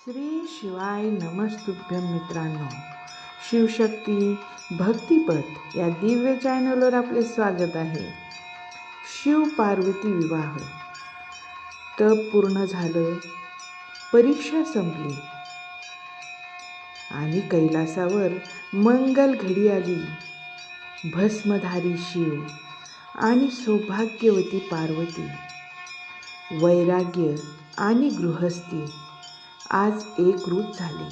श्री शिवाय नमस्तुभ्यं मित्रांनो, शिवशक्ती भक्तिपथ या दिव्य चॅनलवर आपले स्वागत आहे. शिव पार्वती विवाह. तप पूर्ण झालं, परीक्षा संपली आणि कैलासावर मंगल घडी आली. भस्मधारी शिव आणि सौभाग्यवती पार्वती, वैराग्य आणि गृहस्थी आज एकरूप झाले.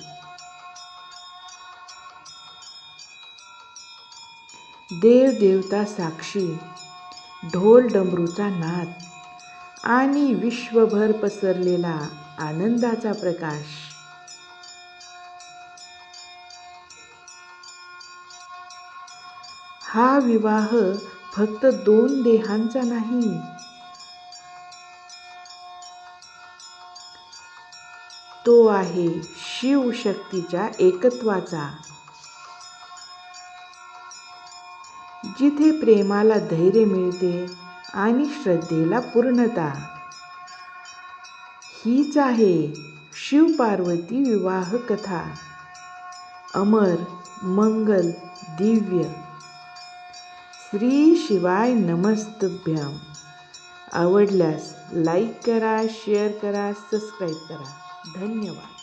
देव देवता साक्षी, ढोल डमरूचा नाद आणि विश्वभर पसरलेला आनंदाचा प्रकाश. हा विवाह फक्त दोन देहांचा नाही, तो आहे शिवशक्तीच्या एकत्वाचा. जिथे प्रेमाला धैर्य मिळते आणि श्रद्धेला पूर्णता. हीच आहे शिव पार्वती विवाह कथा. अमर, मंगल, दिव्य. श्री शिवाय नमस्तुभ्यं. आवडल्यास लाईक करा, शेअर करा, सबस्क्राईब करा. धन्यवाद.